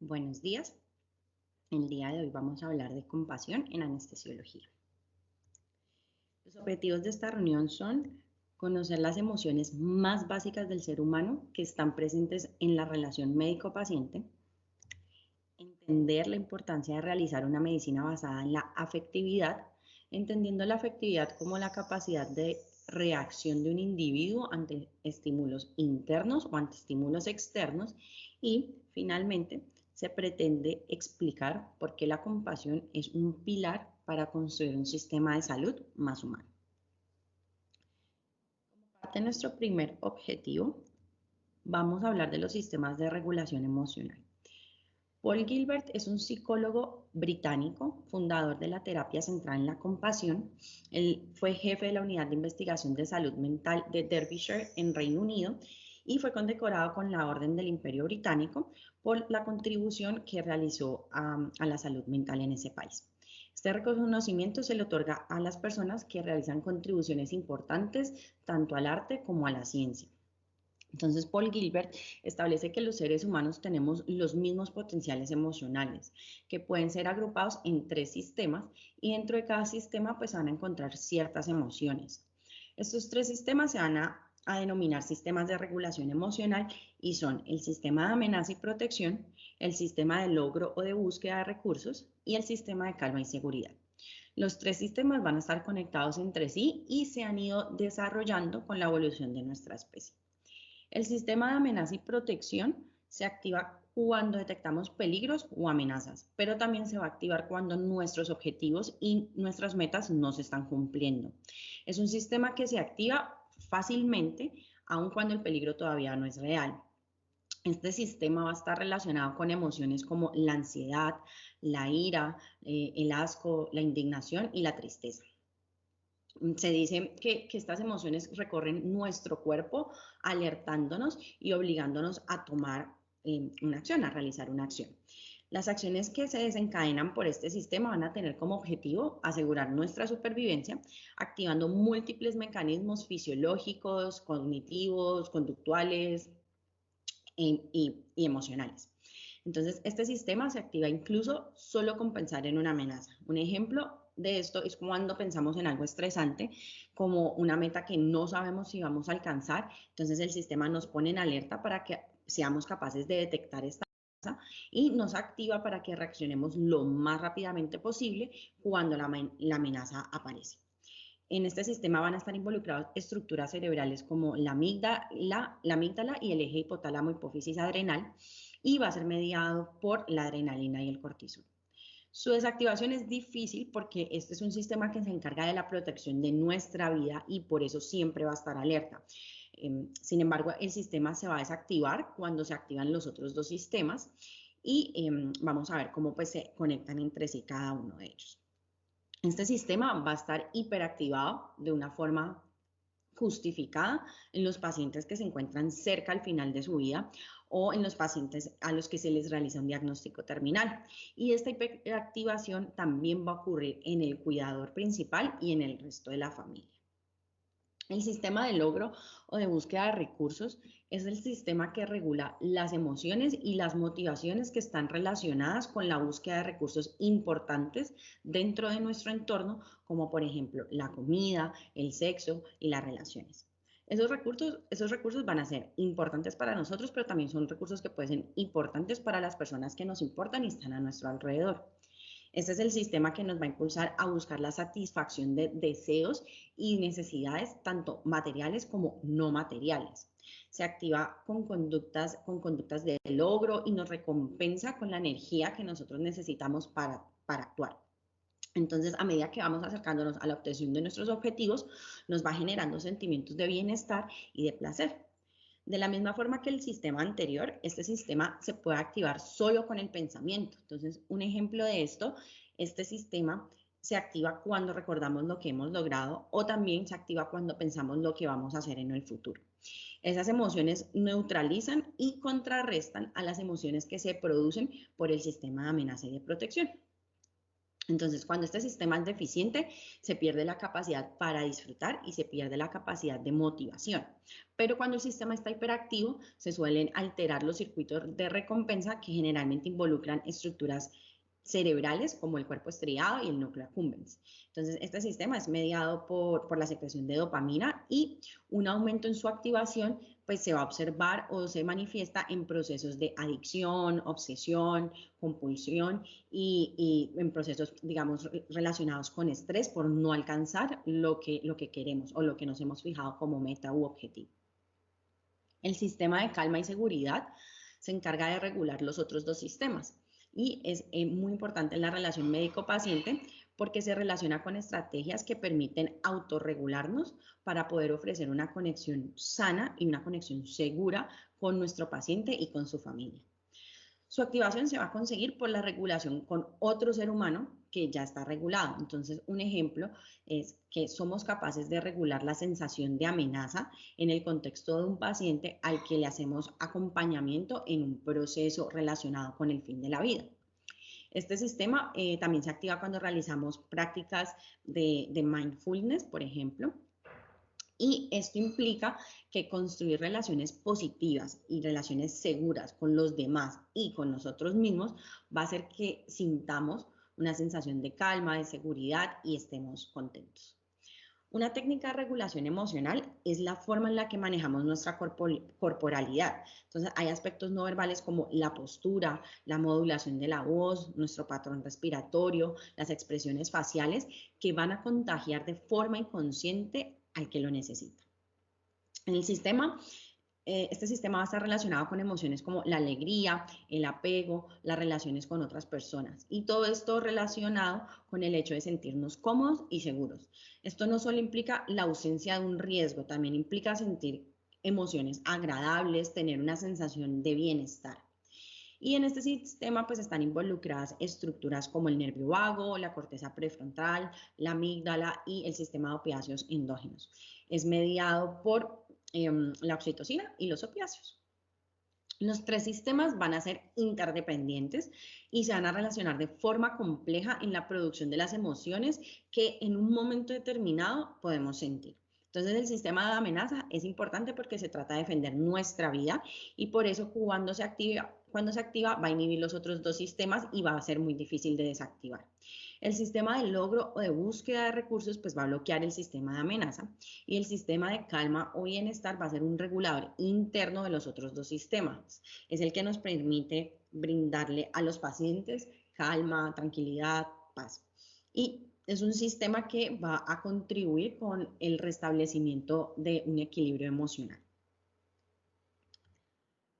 Buenos días. El día de hoy vamos a hablar de compasión en anestesiología. Los objetivos de esta reunión son conocer las emociones más básicas del ser humano que están presentes en la relación médico-paciente, entender la importancia de realizar una medicina basada en la afectividad, entendiendo la afectividad como la capacidad de reacción de un individuo ante estímulos internos o ante estímulos externos, y finalmente se pretende explicar por qué la compasión es un pilar para construir un sistema de salud más humano. Como parte de nuestro primer objetivo, vamos a hablar de los sistemas de regulación emocional. Paul Gilbert es un psicólogo británico, fundador de la terapia centrada en la compasión. Él fue jefe de la unidad de investigación de salud mental de Derbyshire en Reino Unido y fue condecorado con la Orden del Imperio Británico por la contribución que realizó a la salud mental en ese país. Este reconocimiento se le otorga a las personas que realizan contribuciones importantes tanto al arte como a la ciencia. Entonces, Paul Gilbert establece que los seres humanos tenemos los mismos potenciales emocionales, que pueden ser agrupados en 3 sistemas, y dentro de cada sistema pues van a encontrar ciertas emociones. Estos 3 sistemas se van a denominar sistemas de regulación emocional y son el sistema de amenaza y protección, el sistema de logro o de búsqueda de recursos y el sistema de calma y seguridad. Los 3 sistemas van a estar conectados entre sí y se han ido desarrollando con la evolución de nuestra especie. El sistema de amenaza y protección se activa cuando detectamos peligros o amenazas, pero también se va a activar cuando nuestros objetivos y nuestras metas no se están cumpliendo. Es un sistema que se activa fácilmente, aun cuando el peligro todavía no es real. Este sistema va a estar relacionado con emociones como la ansiedad, la ira, el asco, la indignación y la tristeza. Se dice que estas emociones recorren nuestro cuerpo alertándonos y obligándonos a tomar una acción, a realizar una acción. Las acciones que se desencadenan por este sistema van a tener como objetivo asegurar nuestra supervivencia, activando múltiples mecanismos fisiológicos, cognitivos, conductuales y emocionales. Entonces, este sistema se activa incluso solo con pensar en una amenaza. Un ejemplo de esto es cuando pensamos en algo estresante, como una meta que no sabemos si vamos a alcanzar. Entonces, el sistema nos pone en alerta para que seamos capaces de detectar esta amenaza y nos activa para que reaccionemos lo más rápidamente posible cuando la amenaza aparece. En este sistema van a estar involucradas estructuras cerebrales como la amígdala y el eje hipotálamo hipófisis adrenal, y va a ser mediado por la adrenalina y el cortisol. Su desactivación es difícil porque este es un sistema que se encarga de la protección de nuestra vida y por eso siempre va a estar alerta. Sin embargo, el sistema se va a desactivar cuando se activan los otros 2 sistemas y vamos a ver cómo pues se conectan entre sí cada uno de ellos. Este sistema va a estar hiperactivado de una forma justificada en los pacientes que se encuentran cerca al final de su vida o en los pacientes a los que se les realiza un diagnóstico terminal. Y esta hiperactivación también va a ocurrir en el cuidador principal y en el resto de la familia. El sistema de logro o de búsqueda de recursos es el sistema que regula las emociones y las motivaciones que están relacionadas con la búsqueda de recursos importantes dentro de nuestro entorno, como por ejemplo la comida, el sexo y las relaciones. Esos recursos van a ser importantes para nosotros, pero también son recursos que pueden ser importantes para las personas que nos importan y están a nuestro alrededor. Este es el sistema que nos va a impulsar a buscar la satisfacción de deseos y necesidades, tanto materiales como no materiales. Se activa con conductas de logro y nos recompensa con la energía que nosotros necesitamos para actuar. Entonces, a medida que vamos acercándonos a la obtención de nuestros objetivos, nos va generando sentimientos de bienestar y de placer. De la misma forma que el sistema anterior, este sistema se puede activar solo con el pensamiento. Entonces, un ejemplo de esto, este sistema se activa cuando recordamos lo que hemos logrado o también se activa cuando pensamos lo que vamos a hacer en el futuro. Esas emociones neutralizan y contrarrestan a las emociones que se producen por el sistema de amenaza y de protección. Entonces, cuando este sistema es deficiente, se pierde la capacidad para disfrutar y se pierde la capacidad de motivación. Pero cuando el sistema está hiperactivo, se suelen alterar los circuitos de recompensa que generalmente involucran estructuras cerebrales como el cuerpo estriado y el núcleo accumbens. Entonces, este sistema es mediado por la secreción de dopamina y un aumento en su activación pues se va a observar o se manifiesta en procesos de adicción, obsesión, compulsión y en procesos, digamos, relacionados con estrés por no alcanzar lo que queremos o lo que nos hemos fijado como meta u objetivo. El sistema de calma y seguridad se encarga de regular los otros dos sistemas y es muy importante en la relación médico-paciente porque se relaciona con estrategias que permiten autorregularnos para poder ofrecer una conexión sana y una conexión segura con nuestro paciente y con su familia. Su activación se va a conseguir por la regulación con otro ser humano que ya está regulado. Entonces, un ejemplo es que somos capaces de regular la sensación de amenaza en el contexto de un paciente al que le hacemos acompañamiento en un proceso relacionado con el fin de la vida. Este sistema también se activa cuando realizamos prácticas de mindfulness, por ejemplo, y esto implica que construir relaciones positivas y relaciones seguras con los demás y con nosotros mismos va a hacer que sintamos una sensación de calma, de seguridad y estemos contentos. Una técnica de regulación emocional es la forma en la que manejamos nuestra corporalidad. Entonces, hay aspectos no verbales como la postura, la modulación de la voz, nuestro patrón respiratorio, las expresiones faciales que van a contagiar de forma inconsciente al que lo necesita. En el sistema, este sistema va a estar relacionado con emociones como la alegría, el apego, las relaciones con otras personas y todo esto relacionado con el hecho de sentirnos cómodos y seguros. Esto no solo implica la ausencia de un riesgo, también implica sentir emociones agradables, tener una sensación de bienestar. Y en este sistema pues están involucradas estructuras como el nervio vago, la corteza prefrontal, la amígdala y el sistema de opiáceos endógenos. Es mediado por la oxitocina y los opiáceos. Los tres sistemas van a ser interdependientes y se van a relacionar de forma compleja en la producción de las emociones que en un momento determinado podemos sentir. Entonces el sistema de amenaza es importante porque se trata de defender nuestra vida y por eso cuando se activa va a inhibir los otros dos sistemas y va a ser muy difícil de desactivar. El sistema de logro o de búsqueda de recursos pues va a bloquear el sistema de amenaza y el sistema de calma o bienestar va a ser un regulador interno de los otros dos sistemas. Es el que nos permite brindarle a los pacientes calma, tranquilidad, paz. Y es un sistema que va a contribuir con el restablecimiento de un equilibrio emocional.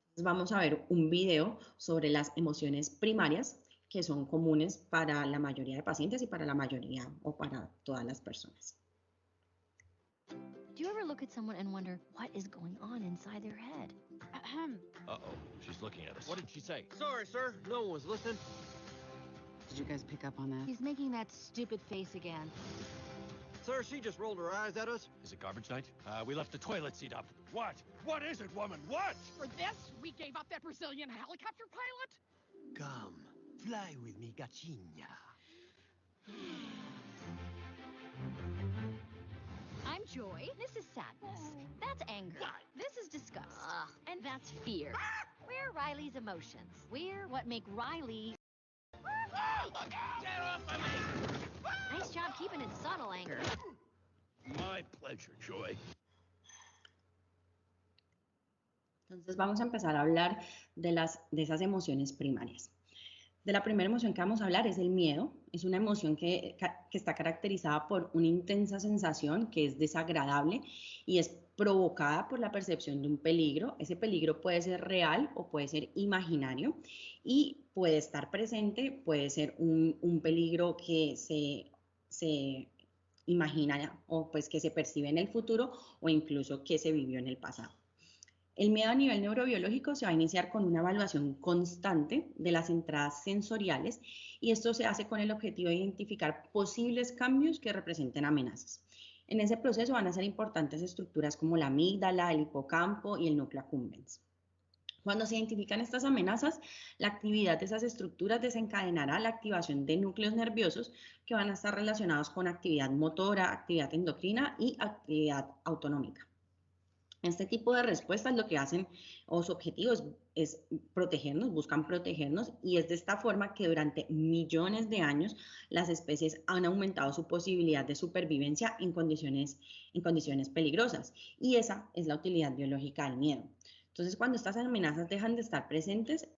Entonces vamos a ver un video sobre las emociones primarias que son comunes para la mayoría de pacientes y para la mayoría o para todas las personas. Do you ever look at someone and wonder what is going on inside their head? Uh-oh, she's looking at us. What did she say? Sorry, sir. No one was listening. Did you guys pick up on that? He's making that stupid face again. Sir, she just rolled her eyes at us. Is it garbage night? We left the toilet seat up. What? What is it, woman? What? For this, we gave up that Brazilian helicopter pilot? Come, fly with me, gatinha. I'm Joy. This is sadness. That's anger. What? This is disgust. And that's fear. We're Riley's emotions. We're what make Riley... Oh, look out! Get off of me! Nice job keeping it subtle, anger. My pleasure, Joy. Entonces vamos a empezar a hablar de esas emociones primarias. De la primera emoción que vamos a hablar es el miedo. Es una emoción que está caracterizada por una intensa sensación que es desagradable y es provocada por la percepción de un peligro. Ese peligro puede ser real o puede ser imaginario y puede estar presente, puede ser un peligro que se imagina o pues que se percibe en el futuro o incluso que se vivió en el pasado. El miedo a nivel neurobiológico se va a iniciar con una evaluación constante de las entradas sensoriales y esto se hace con el objetivo de identificar posibles cambios que representen amenazas. En ese proceso van a ser importantes estructuras como la amígdala, el hipocampo y el núcleo accumbens. Cuando se identifican estas amenazas, la actividad de esas estructuras desencadenará la activación de núcleos nerviosos que van a estar relacionados con actividad motora, actividad endocrina y actividad autonómica. Este tipo de respuestas lo que hacen o su objetivo es protegernos, buscan protegernos, y es de esta forma que durante millones de años las especies han aumentado su posibilidad de supervivencia en condiciones peligrosas, y esa es la utilidad biológica del miedo. Entonces, cuando estas amenazas dejan de estar presentes,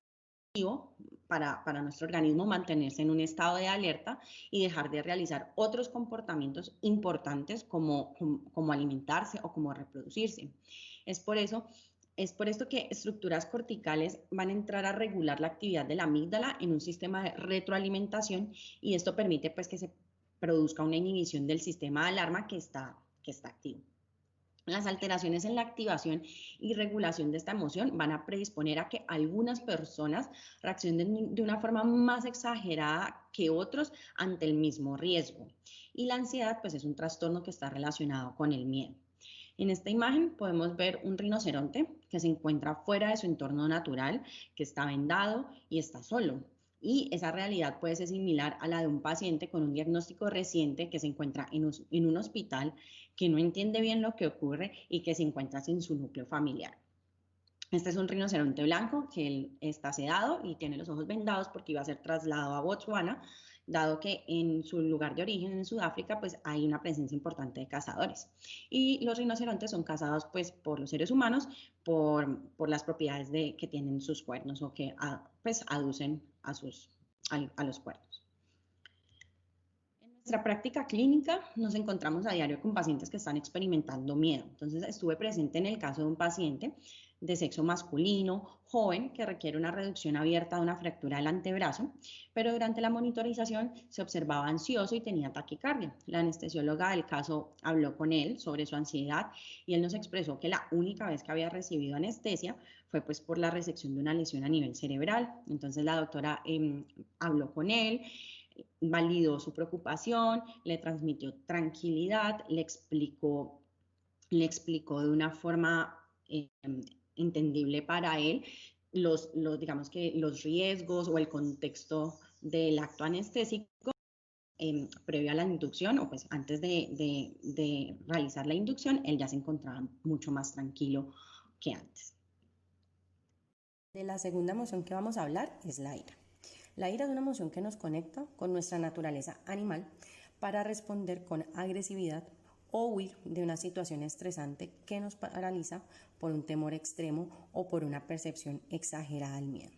para nuestro organismo mantenerse en un estado de alerta y dejar de realizar otros comportamientos importantes como alimentarse o como reproducirse. Es por esto que estructuras corticales van a entrar a regular la actividad de la amígdala en un sistema de retroalimentación, y esto permite pues que se produzca una inhibición del sistema de alarma que está activo. Las alteraciones en la activación y regulación de esta emoción van a predisponer a que algunas personas reaccionen de una forma más exagerada que otros ante el mismo riesgo. Y la ansiedad, pues, es un trastorno que está relacionado con el miedo. En esta imagen podemos ver un rinoceronte que se encuentra fuera de su entorno natural, que está vendado y está solo. Y esa realidad puede ser similar a la de un paciente con un diagnóstico reciente que se encuentra en un hospital, que no entiende bien lo que ocurre y que se encuentra sin su núcleo familiar. Este es un rinoceronte blanco que él está sedado y tiene los ojos vendados porque iba a ser trasladado a Botswana, dado que en su lugar de origen, en Sudáfrica, pues hay una presencia importante de cazadores. Y los rinocerontes son cazados pues por los seres humanos por las propiedades que tienen sus cuernos, o que pues aducen a los cuernos. En nuestra práctica clínica nos encontramos a diario con pacientes que están experimentando miedo. Entonces, estuve presente en el caso de un paciente de sexo masculino, joven, que requiere una reducción abierta de una fractura del antebrazo, pero durante la monitorización se observaba ansioso y tenía taquicardia. La anestesióloga del caso habló con él sobre su ansiedad y él nos expresó que la única vez que había recibido anestesia fue pues por la resección de una lesión a nivel cerebral. Entonces la doctora habló con él, validó su preocupación, le transmitió tranquilidad, le explicó de una forma entendible para él digamos que los riesgos o el contexto del acto anestésico previo a la inducción, o pues antes de realizar la inducción. Él ya se encontraba mucho más tranquilo que antes. De la segunda emoción que vamos a hablar es la ira. La ira es una emoción que nos conecta con nuestra naturaleza animal para responder con agresividad o huir de una situación estresante que nos paraliza por un temor extremo o por una percepción exagerada del miedo.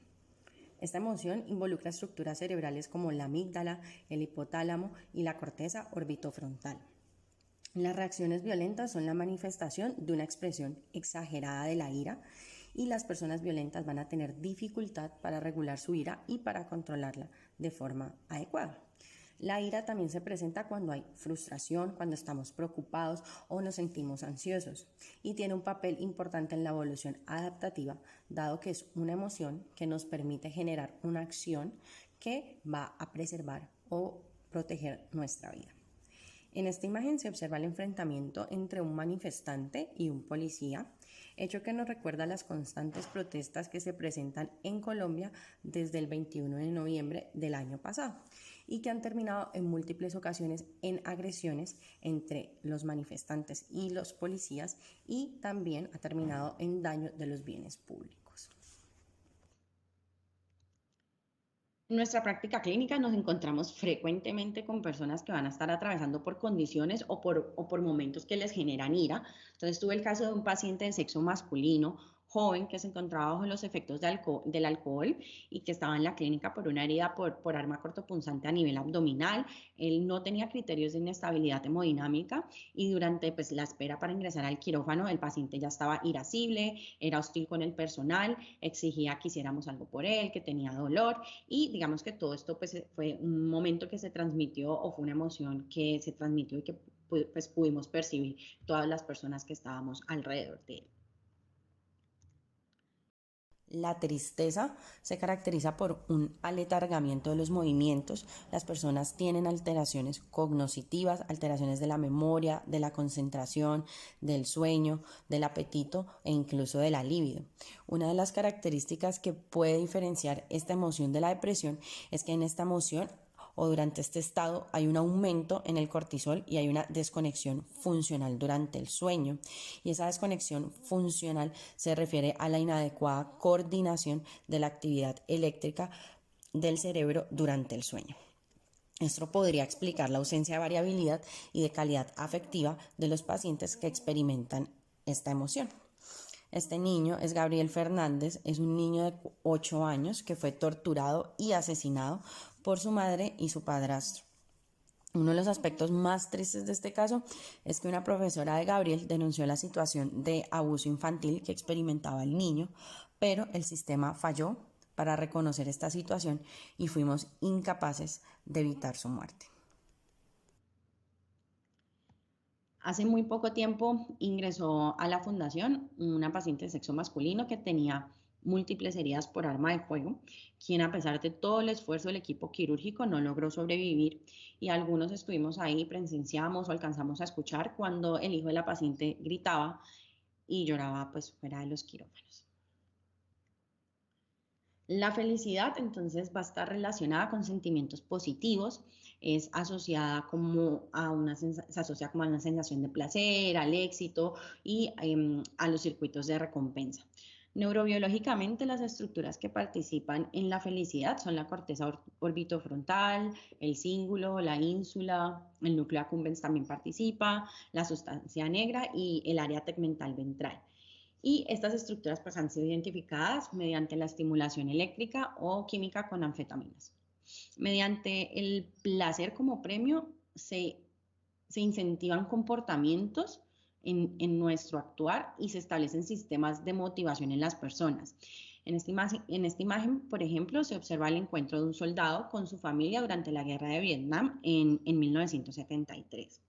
Esta emoción involucra estructuras cerebrales como la amígdala, el hipotálamo y la corteza orbitofrontal. Las reacciones violentas son la manifestación de una expresión exagerada de la ira, y las personas violentas van a tener dificultad para regular su ira y para controlarla de forma adecuada. La ira también se presenta cuando hay frustración, cuando estamos preocupados o nos sentimos ansiosos, y tiene un papel importante en la evolución adaptativa, dado que es una emoción que nos permite generar una acción que va a preservar o proteger nuestra vida. En esta imagen se observa el enfrentamiento entre un manifestante y un policía, hecho que nos recuerda las constantes protestas que se presentan en Colombia desde el 21 de noviembre del año pasado y que han terminado en múltiples ocasiones en agresiones entre los manifestantes y los policías, y también ha terminado en daño de los bienes públicos. En nuestra práctica clínica nos encontramos frecuentemente con personas que van a estar atravesando por condiciones o por momentos que les generan ira. Entonces tuve el caso de un paciente de sexo masculino, joven, que se encontraba bajo los efectos del alcohol y que estaba en la clínica por una herida por arma cortopunzante a nivel abdominal. Él no tenía criterios de inestabilidad hemodinámica, y durante pues, la espera para ingresar al quirófano, el paciente ya estaba irascible, era hostil con el personal, exigía que hiciéramos algo por él, que tenía dolor, y digamos que todo esto pues, fue un momento que se transmitió, o fue una emoción que se transmitió y que pues, pudimos percibir todas las personas que estábamos alrededor de él. La tristeza se caracteriza por un aletargamiento de los movimientos. Las personas tienen alteraciones cognitivas, alteraciones de la memoria, de la concentración, del sueño, del apetito e incluso de la libido. Una de las características que puede diferenciar esta emoción de la depresión es que en esta emoción o durante este estado hay un aumento en el cortisol y hay una desconexión funcional durante el sueño. Y esa desconexión funcional se refiere a la inadecuada coordinación de la actividad eléctrica del cerebro durante el sueño. Esto podría explicar la ausencia de variabilidad y de calidad afectiva de los pacientes que experimentan esta emoción. Este niño es Gabriel Fernández, es un niño de 8 años que fue torturado y asesinado por su madre y su padrastro. Uno de los aspectos más tristes de este caso es que una profesora de Gabriel denunció la situación de abuso infantil que experimentaba el niño, pero el sistema falló para reconocer esta situación y fuimos incapaces de evitar su muerte. Hace muy poco tiempo ingresó a la fundación una paciente de sexo masculino que tenía múltiples heridas por arma de fuego, quien a pesar de todo el esfuerzo del equipo quirúrgico no logró sobrevivir y algunos estuvimos ahí, presenciamos o alcanzamos a escuchar cuando el hijo de la paciente gritaba y lloraba pues fuera de los quirófanos. La felicidad entonces va a estar relacionada con sentimientos positivos, es asociada se asocia como a una sensación de placer, al éxito y a los circuitos de recompensa. Neurobiológicamente, las estructuras que participan en la felicidad son la corteza orbitofrontal, el cíngulo, la ínsula, el núcleo accumbens también participa, la sustancia negra y el área tegmental ventral. Y estas estructuras pues, han sido identificadas mediante la estimulación eléctrica o química con anfetaminas. Mediante el placer como premio se incentivan comportamientos en nuestro actuar y se establecen sistemas de motivación en las personas. En esta imagen, por ejemplo, se observa el encuentro de un soldado con su familia durante la guerra de Vietnam en 1973.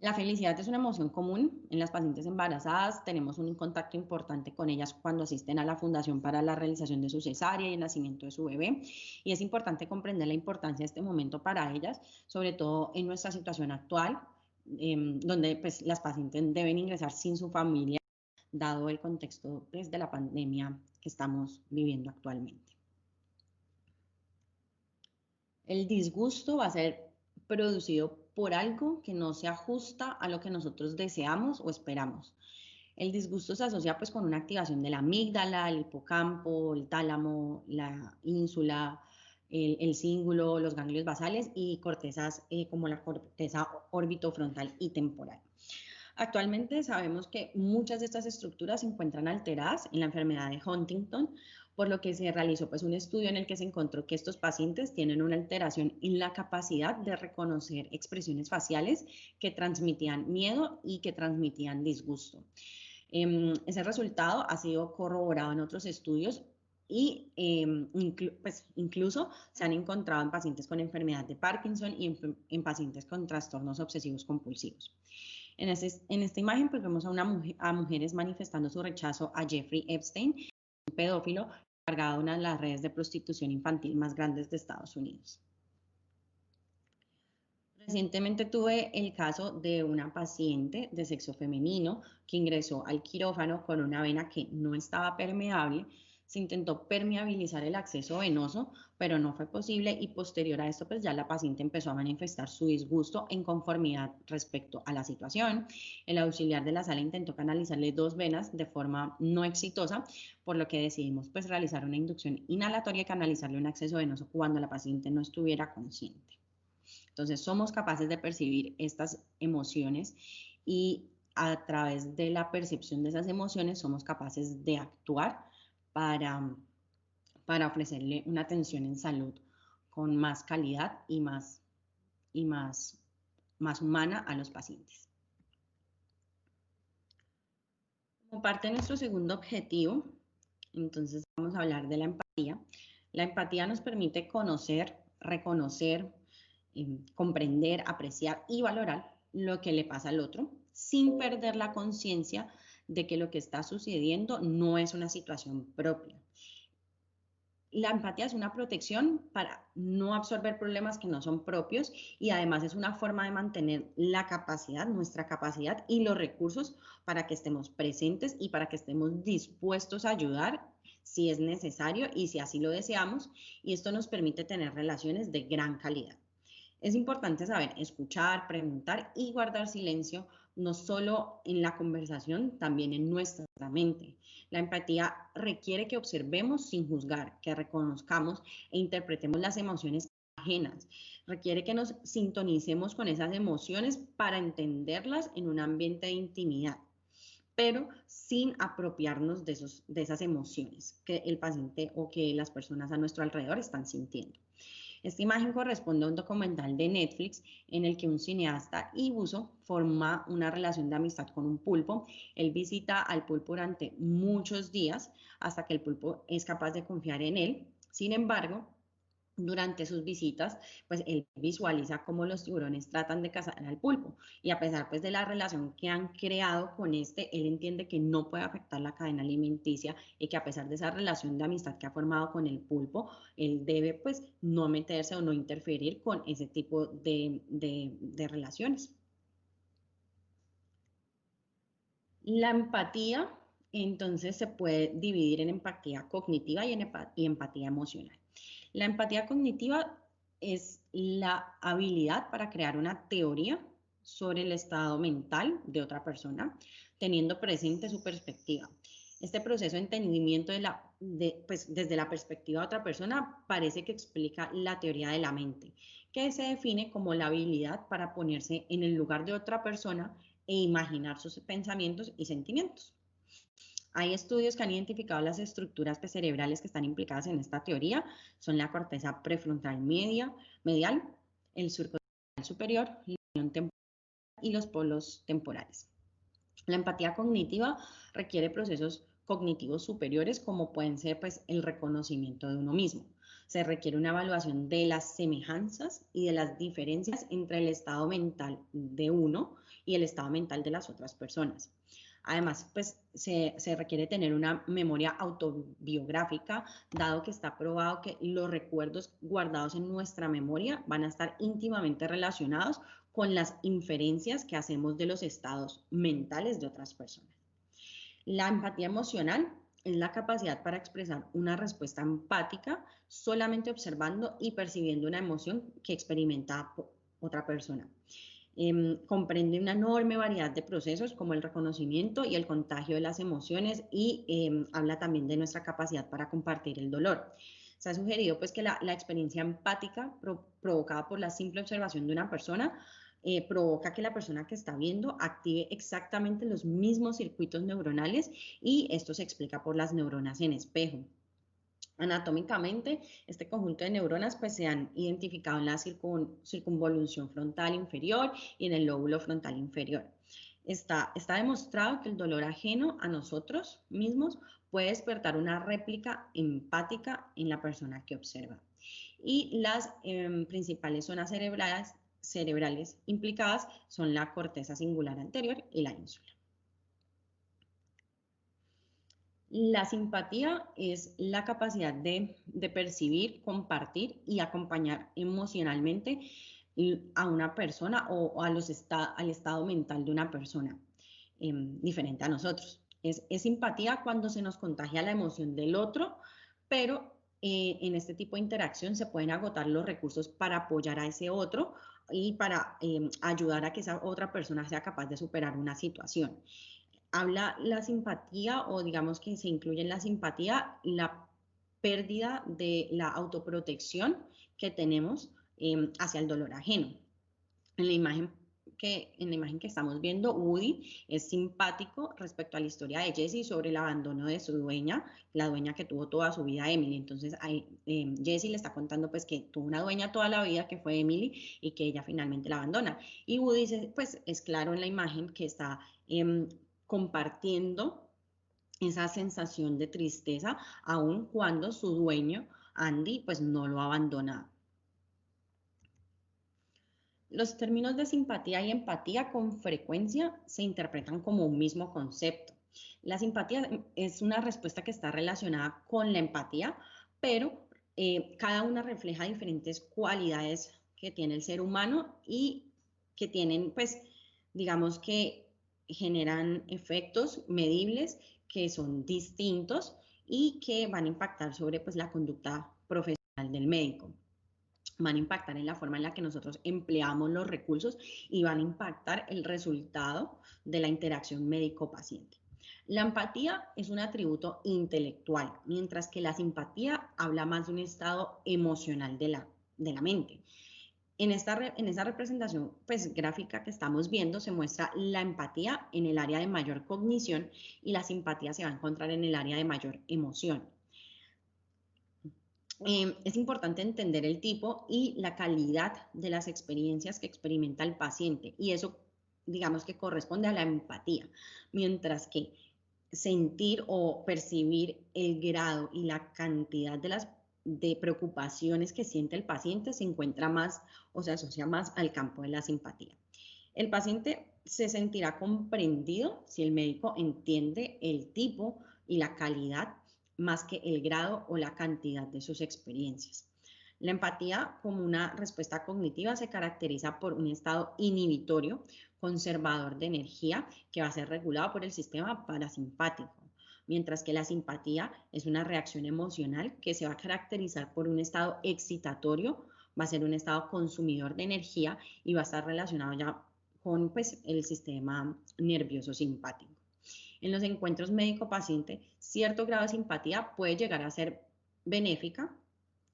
La felicidad es una emoción común en las pacientes embarazadas. Tenemos un contacto importante con ellas cuando asisten a la fundación para la realización de su cesárea y el nacimiento de su bebé. Y es importante comprender la importancia de este momento para ellas, sobre todo en nuestra situación actual, donde pues, las pacientes deben ingresar sin su familia, dado el contexto pues, de la pandemia que estamos viviendo actualmente. El disgusto va a ser producido por algo que no se ajusta a lo que nosotros deseamos o esperamos. El disgusto se asocia pues con una activación de la amígdala, el hipocampo, el tálamo, la ínsula, el cíngulo, los ganglios basales y cortezas como la corteza orbitofrontal y temporal. Actualmente sabemos que muchas de estas estructuras se encuentran alteradas en la enfermedad de Huntington, por lo que se realizó pues, un estudio en el que se encontró que estos pacientes tienen una alteración en la capacidad de reconocer expresiones faciales que transmitían miedo y que transmitían disgusto. Ese resultado ha sido corroborado en otros estudios y incluso se han encontrado en pacientes con enfermedad de Parkinson y en pacientes con trastornos obsesivos compulsivos. En esta imagen pues, vemos a mujeres manifestando su rechazo a Jeffrey Epstein, un pedófilo encargado de una de las redes de prostitución infantil más grandes de Estados Unidos. Recientemente tuve el caso de una paciente de sexo femenino que ingresó al quirófano con una vena que no estaba permeable. Se intentó permeabilizar el acceso venoso, pero no fue posible y posterior a esto, pues ya la paciente empezó a manifestar su disgusto en conformidad respecto a la situación. El auxiliar de la sala intentó canalizarle 2 venas de forma no exitosa, por lo que decidimos pues realizar una inducción inhalatoria y canalizarle un acceso venoso cuando la paciente no estuviera consciente. Entonces, somos capaces de percibir estas emociones y a través de la percepción de esas emociones somos capaces de actuar para ofrecerle una atención en salud con más calidad y más humana a los pacientes. Como parte de nuestro segundo objetivo, entonces vamos a hablar de la empatía. La empatía nos permite conocer, reconocer, comprender, apreciar y valorar lo que le pasa al otro sin perder la conciencia de que lo que está sucediendo no es una situación propia. La empatía es una protección para no absorber problemas que no son propios y además es una forma de mantener la capacidad, nuestra capacidad y los recursos para que estemos presentes y para que estemos dispuestos a ayudar si es necesario y si así lo deseamos, y esto nos permite tener relaciones de gran calidad. Es importante saber escuchar, preguntar y guardar silencio, no solo en la conversación, también en nuestra mente. La empatía requiere que observemos sin juzgar, que reconozcamos e interpretemos las emociones ajenas. Requiere que nos sintonicemos con esas emociones para entenderlas en un ambiente de intimidad, pero sin apropiarnos de esas emociones que el paciente o que las personas a nuestro alrededor están sintiendo. Esta imagen corresponde a un documental de Netflix en el que un cineasta y buzo forma una relación de amistad con un pulpo. Él visita al pulpo durante muchos días hasta que el pulpo es capaz de confiar en él. Sin embargo, durante sus visitas, pues él visualiza cómo los tiburones tratan de cazar al pulpo, y a pesar pues de la relación que han creado con él entiende que no puede afectar la cadena alimenticia y que a pesar de esa relación de amistad que ha formado con el pulpo, él debe pues no meterse o no interferir con ese tipo de relaciones. La empatía entonces se puede dividir en empatía cognitiva y empatía emocional. La empatía cognitiva es la habilidad para crear una teoría sobre el estado mental de otra persona, teniendo presente su perspectiva. Este proceso de entendimiento pues, desde la perspectiva de otra persona parece que explica la teoría de la mente, que se define como la habilidad para ponerse en el lugar de otra persona e imaginar sus pensamientos y sentimientos. Hay estudios que han identificado las estructuras cerebrales que están implicadas en esta teoría. Son la corteza prefrontal medial, el surco superior, la unión temporal y los polos temporales. La empatía cognitiva requiere procesos cognitivos superiores, como pueden ser pues, el reconocimiento de uno mismo. Se requiere una evaluación de las semejanzas y de las diferencias entre el estado mental de uno y el estado mental de las otras personas. Además, pues se requiere tener una memoria autobiográfica, dado que está probado que los recuerdos guardados en nuestra memoria van a estar íntimamente relacionados con las inferencias que hacemos de los estados mentales de otras personas. La empatía emocional es la capacidad para expresar una respuesta empática solamente observando y percibiendo una emoción que experimenta otra persona. Comprende una enorme variedad de procesos como el reconocimiento y el contagio de las emociones, y habla también de nuestra capacidad para compartir el dolor. Se ha sugerido pues, que la experiencia empática provocada por la simple observación de una persona provoca que la persona que está viendo active exactamente los mismos circuitos neuronales, y esto se explica por las neuronas en espejo. Anatómicamente, este conjunto de neuronas pues, se han identificado en la circunvolución frontal inferior y en el lóbulo frontal inferior. Está demostrado que el dolor ajeno a nosotros mismos puede despertar una réplica empática en la persona que observa. Y las principales zonas cerebrales implicadas son la corteza singular anterior y la ínsula. La simpatía es la capacidad de percibir, compartir y acompañar emocionalmente a una persona o al estado mental de una persona diferente a nosotros. Es simpatía cuando se nos contagia la emoción del otro, pero en este tipo de interacción se pueden agotar los recursos para apoyar a ese otro y para ayudar a que esa otra persona sea capaz de superar una situación. Habla la simpatía, o digamos que se incluye en la simpatía la pérdida de la autoprotección que tenemos hacia el dolor ajeno. En la imagen que estamos viendo, Woody es simpático respecto a la historia de Jessie sobre el abandono de su dueña, la dueña que tuvo toda su vida, Emily. Entonces Jessie le está contando pues que tuvo una dueña toda la vida que fue Emily y que ella finalmente la abandona. Y Woody pues es claro en la imagen que está compartiendo esa sensación de tristeza, aun cuando su dueño, Andy, pues no lo ha abandonado. Los términos de simpatía y empatía con frecuencia se interpretan como un mismo concepto. La simpatía es una respuesta que está relacionada con la empatía, pero cada una refleja diferentes cualidades que tiene el ser humano y que tienen, pues, digamos que generan efectos medibles que son distintos y que van a impactar sobre, pues, la conducta profesional del médico. Van a impactar en la forma en la que nosotros empleamos los recursos y van a impactar el resultado de la interacción médico-paciente. La empatía es un atributo intelectual, mientras que la simpatía habla más de un estado emocional de la mente. En esa representación, pues, gráfica que estamos viendo se muestra la empatía en el área de mayor cognición y la simpatía se va a encontrar en el área de mayor emoción. Es importante entender el tipo y la calidad de las experiencias que experimenta el paciente, y eso, digamos, que corresponde a la empatía, mientras que sentir o percibir el grado y la cantidad de preocupaciones que siente el paciente se encuentra más o se asocia más al campo de la simpatía. El paciente se sentirá comprendido si el médico entiende el tipo y la calidad más que el grado o la cantidad de sus experiencias. La empatía, como una respuesta cognitiva, se caracteriza por un estado inhibitorio, conservador de energía, que va a ser regulado por el sistema parasimpático, mientras que la simpatía es una reacción emocional que se va a caracterizar por un estado excitatorio, va a ser un estado consumidor de energía y va a estar relacionado ya con, pues, el sistema nervioso simpático. En los encuentros médico-paciente, cierto grado de simpatía puede llegar a ser benéfica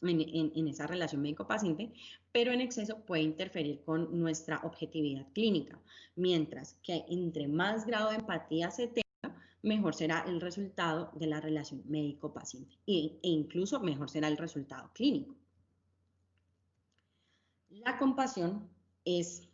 en esa relación médico-paciente, pero en exceso puede interferir con nuestra objetividad clínica, mientras que entre más grado de empatía se tenga, mejor será el resultado de la relación médico-paciente e incluso mejor será el resultado clínico. La compasión es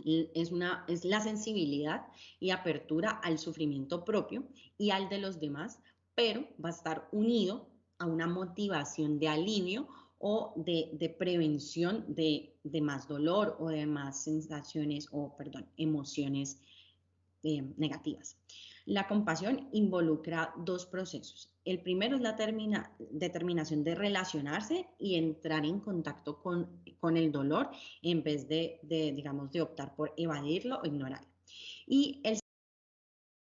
la sensibilidad y apertura al sufrimiento propio y al de los demás, pero va a estar unido a una motivación de alivio o de prevención de más dolor o de más sensaciones o, perdón, emociones negativas. La compasión involucra dos procesos. El primero es la determinación de relacionarse y entrar en contacto con el dolor en vez digamos, de optar por evadirlo o ignorarlo. Y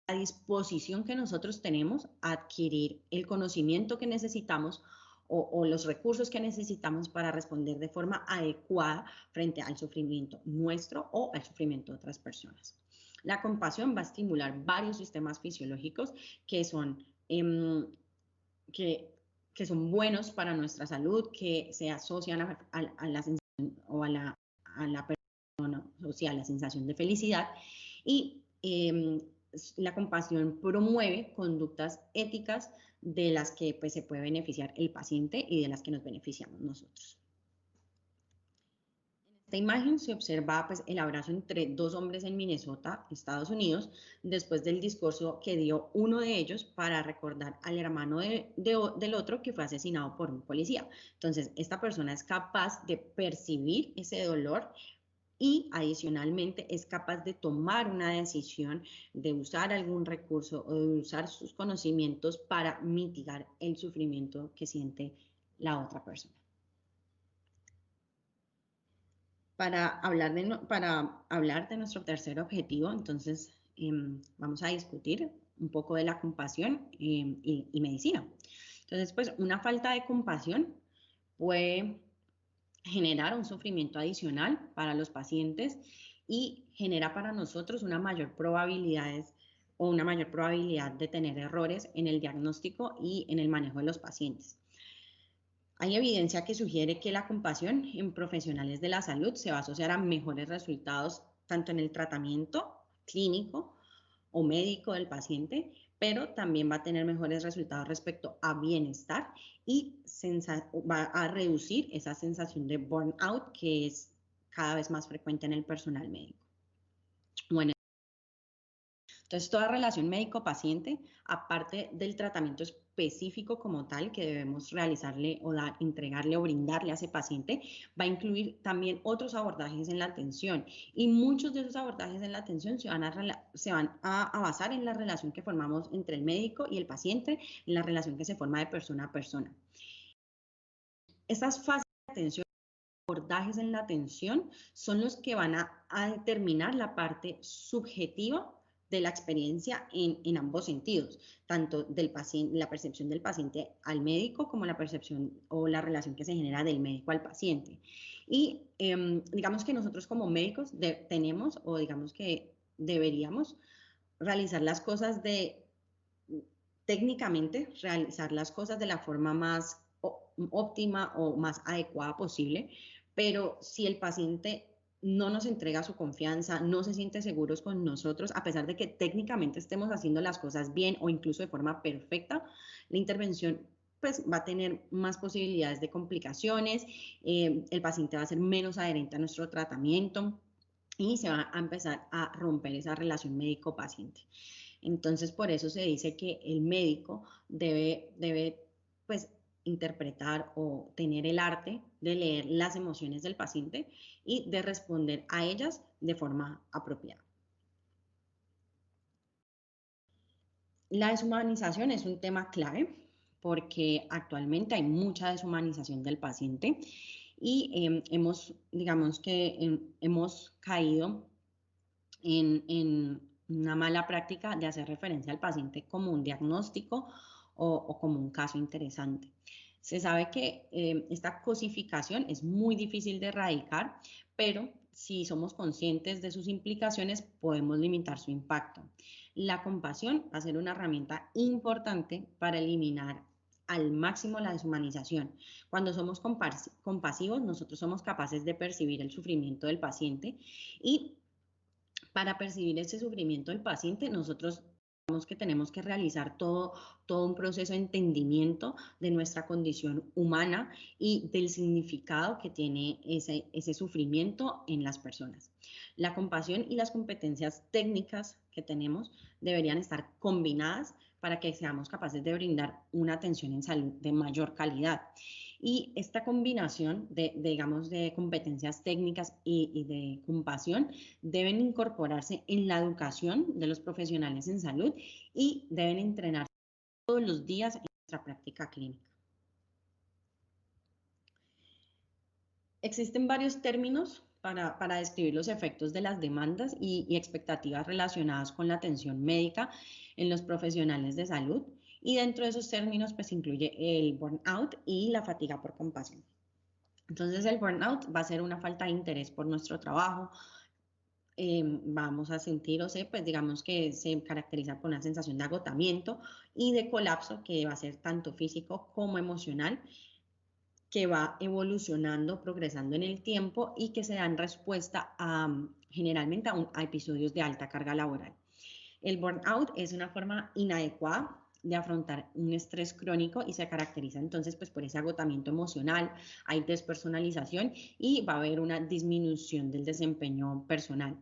la disposición que nosotros tenemos a adquirir el conocimiento que necesitamos o los recursos que necesitamos para responder de forma adecuada frente al sufrimiento nuestro o al sufrimiento de otras personas. La compasión va a estimular varios sistemas fisiológicos que son buenos para nuestra salud, que se asocian a la sensación o a la persona, o sea, a la sensación de felicidad. Y la compasión promueve conductas éticas de las que, pues, se puede beneficiar el paciente y de las que nos beneficiamos nosotros. En esta imagen se observa, pues, el abrazo entre dos hombres en Minnesota, Estados Unidos, después del discurso que dio uno de ellos para recordar al hermano del otro que fue asesinado por un policía. Entonces, esta persona es capaz de percibir ese dolor y adicionalmente es capaz de tomar una decisión de usar algún recurso o de usar sus conocimientos para mitigar el sufrimiento que siente la otra persona. Para hablar de nuestro tercer objetivo, entonces vamos a discutir un poco de la compasión y medicina. Entonces, pues, una falta de compasión puede generar un sufrimiento adicional para los pacientes y genera para nosotros una mayor probabilidad de tener errores en el diagnóstico y en el manejo de los pacientes. Hay evidencia que sugiere que la compasión en profesionales de la salud se va a asociar a mejores resultados tanto en el tratamiento clínico o médico del paciente, pero también va a tener mejores resultados respecto a bienestar y va a reducir esa sensación de burnout que es cada vez más frecuente en el personal médico. Bueno, Entonces, toda relación médico-paciente, aparte del tratamiento específico como tal que debemos realizarle o entregarle o brindarle a ese paciente, va a incluir también otros abordajes en la atención. Y muchos de esos abordajes en la atención se van a basar en la relación que formamos entre el médico y el paciente, en la relación que se forma de persona a persona. Estas fases de atención, abordajes en la atención, son los que van a determinar la parte subjetiva de la experiencia en ambos sentidos, tanto del paciente, la percepción del paciente al médico, como la percepción o la relación que se genera del médico al paciente. Y digamos que nosotros como médicos tenemos, o digamos que deberíamos realizar las cosas técnicamente, realizar las cosas de la forma más óptima o más adecuada posible, pero si el paciente no nos entrega su confianza, no se siente seguros con nosotros, a pesar de que técnicamente estemos haciendo las cosas bien o incluso de forma perfecta, la intervención pues va a tener más posibilidades de complicaciones, el paciente va a ser menos adherente a nuestro tratamiento y se va a empezar a romper esa relación médico-paciente. Entonces, por eso se dice que el médico debe pues, interpretar o tener el arte de leer las emociones del paciente y de responder a ellas de forma apropiada. La deshumanización es un tema clave porque actualmente hay mucha deshumanización del paciente y digamos que hemos caído en una mala práctica de hacer referencia al paciente como un diagnóstico o como un caso interesante. Se sabe que esta cosificación es muy difícil de erradicar, pero si somos conscientes de sus implicaciones, podemos limitar su impacto. La compasión va a ser una herramienta importante para eliminar al máximo la deshumanización. Cuando somos compasivos, nosotros somos capaces de percibir el sufrimiento del paciente y para percibir ese sufrimiento del paciente, nosotros tenemos que realizar todo un proceso de entendimiento de nuestra condición humana y del significado que tiene ese sufrimiento en las personas. La compasión y las competencias técnicas que tenemos deberían estar combinadas para que seamos capaces de brindar una atención en salud de mayor calidad. Y esta combinación digamos, de competencias técnicas y de compasión deben incorporarse en la educación de los profesionales en salud y deben entrenarse todos los días en nuestra práctica clínica. Existen varios términos para describir los efectos de las demandas y expectativas relacionadas con la atención médica en los profesionales de salud. Y dentro de esos términos, pues incluye el burnout y la fatiga por compasión. Entonces, el burnout va a ser una falta de interés por nuestro trabajo. Vamos a sentir, pues digamos que se caracteriza por una sensación de agotamiento y de colapso que va a ser tanto físico como emocional, que va evolucionando, progresando en el tiempo y que se dan respuesta generalmente a episodios de alta carga laboral. El burnout es una forma inadecuada de afrontar un estrés crónico y se caracteriza entonces pues por ese agotamiento emocional, hay despersonalización y va a haber una disminución del desempeño personal.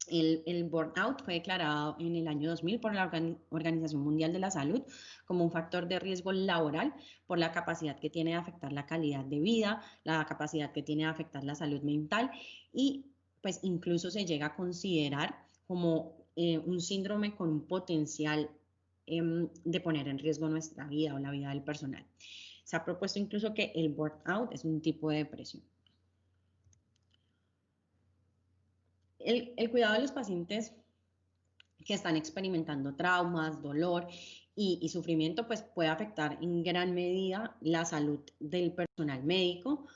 El burnout fue declarado en el año 2000 por la Organización Mundial de la Salud como un factor de riesgo laboral por la capacidad que tiene de afectar la calidad de vida, la capacidad que tiene de afectar la salud mental y pues incluso se llega a considerar como un síndrome con un potencial de poner en riesgo nuestra vida o la vida del personal. Se ha propuesto incluso que el burnout es un tipo de depresión. El cuidado de los pacientes que están experimentando traumas, dolor y sufrimiento, pues puede afectar en gran medida la salud del personal médico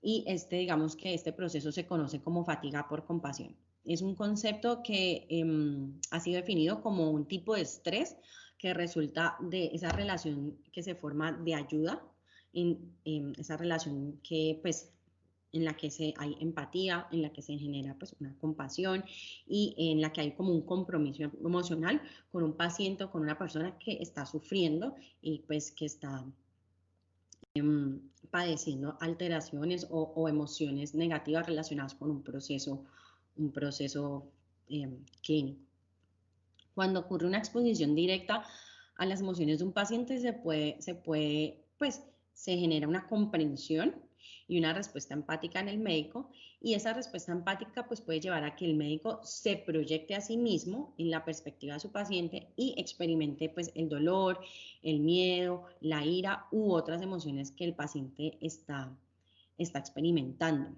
y digamos que este proceso se conoce como fatiga por compasión. Es un concepto que ha sido definido como un tipo de estrés que resulta de esa relación que se forma de ayuda, esa relación que pues en la que hay empatía, en la que se genera pues una compasión y en la que hay como un compromiso emocional con un paciente o con una persona que está sufriendo y pues que está padeciendo alteraciones o emociones negativas relacionadas con un proceso clínico. Cuando ocurre una exposición directa a las emociones de un paciente, pues, se genera una comprensión y una respuesta empática en el médico, y esa respuesta empática pues puede llevar a que el médico se proyecte a sí mismo en la perspectiva de su paciente y experimente pues el dolor, el miedo, la ira u otras emociones que el paciente está experimentando.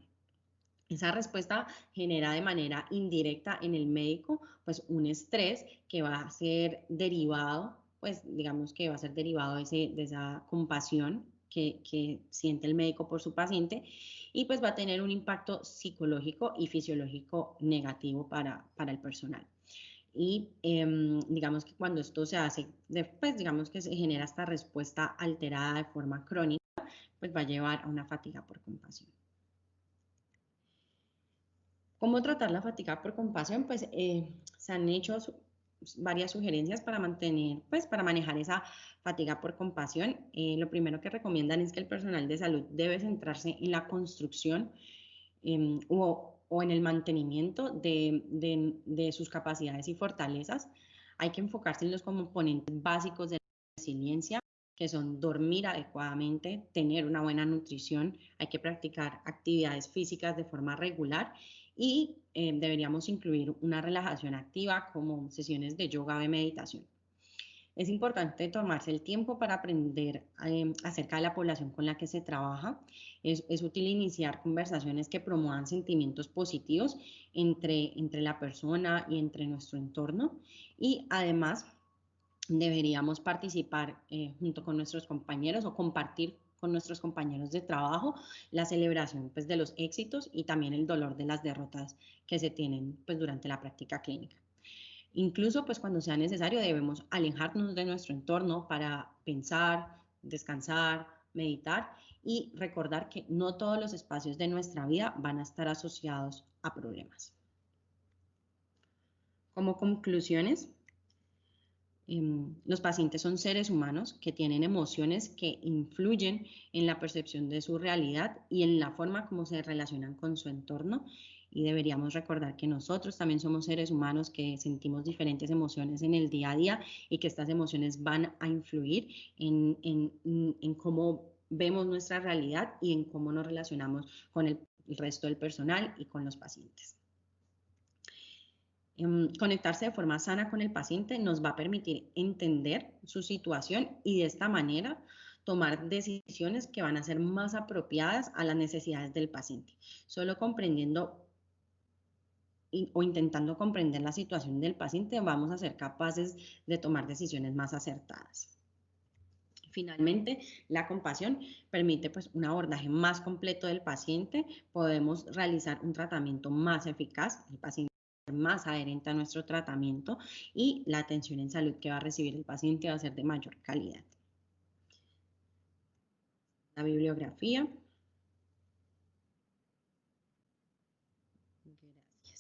Esa respuesta genera de manera indirecta en el médico pues un estrés que va a ser derivado, pues digamos que va a ser derivado de esa compasión que siente el médico por su paciente, y pues va a tener un impacto psicológico y fisiológico negativo para el personal. Y digamos que cuando esto se hace, pues digamos que se genera esta respuesta alterada de forma crónica, pues va a llevar a una fatiga por compasión. ¿Cómo tratar la fatiga por compasión? Pues se han hecho varias sugerencias para para manejar esa fatiga por compasión. Lo primero que recomiendan es que el personal de salud debe centrarse en la construcción o en el mantenimiento de sus capacidades y fortalezas. Hay que enfocarse en los componentes básicos de la resiliencia, que son dormir adecuadamente, tener una buena nutrición, hay que practicar actividades físicas de forma regular, y deberíamos incluir una relajación activa como sesiones de yoga o de meditación. Es importante tomarse el tiempo para aprender acerca de la población con la que se trabaja. Es útil iniciar conversaciones que promuevan sentimientos positivos entre la persona y entre nuestro entorno, y además deberíamos participar junto con nuestros compañeros o compartir con nuestros compañeros de trabajo la celebración pues, de los éxitos y también el dolor de las derrotas que se tienen pues, durante la práctica clínica. Incluso pues, cuando sea necesario debemos alejarnos de nuestro entorno para pensar, descansar, meditar y recordar que no todos los espacios de nuestra vida van a estar asociados a problemas. Como conclusiones, los pacientes son seres humanos que tienen emociones que influyen en la percepción de su realidad y en la forma como se relacionan con su entorno, y deberíamos recordar que nosotros también somos seres humanos que sentimos diferentes emociones en el día a día y que estas emociones van a influir en cómo vemos nuestra realidad y en cómo nos relacionamos con el resto del personal y con los pacientes. Conectarse de forma sana con el paciente nos va a permitir entender su situación y de esta manera tomar decisiones que van a ser más apropiadas a las necesidades del paciente. Solo comprendiendo o intentando comprender la situación del paciente vamos a ser capaces de tomar decisiones más acertadas. Finalmente, la compasión permite pues, un abordaje más completo del paciente. Podemos realizar un tratamiento más eficaz. El paciente más adherente a nuestro tratamiento y la atención en salud que va a recibir el paciente va a ser de mayor calidad. La bibliografía. Gracias.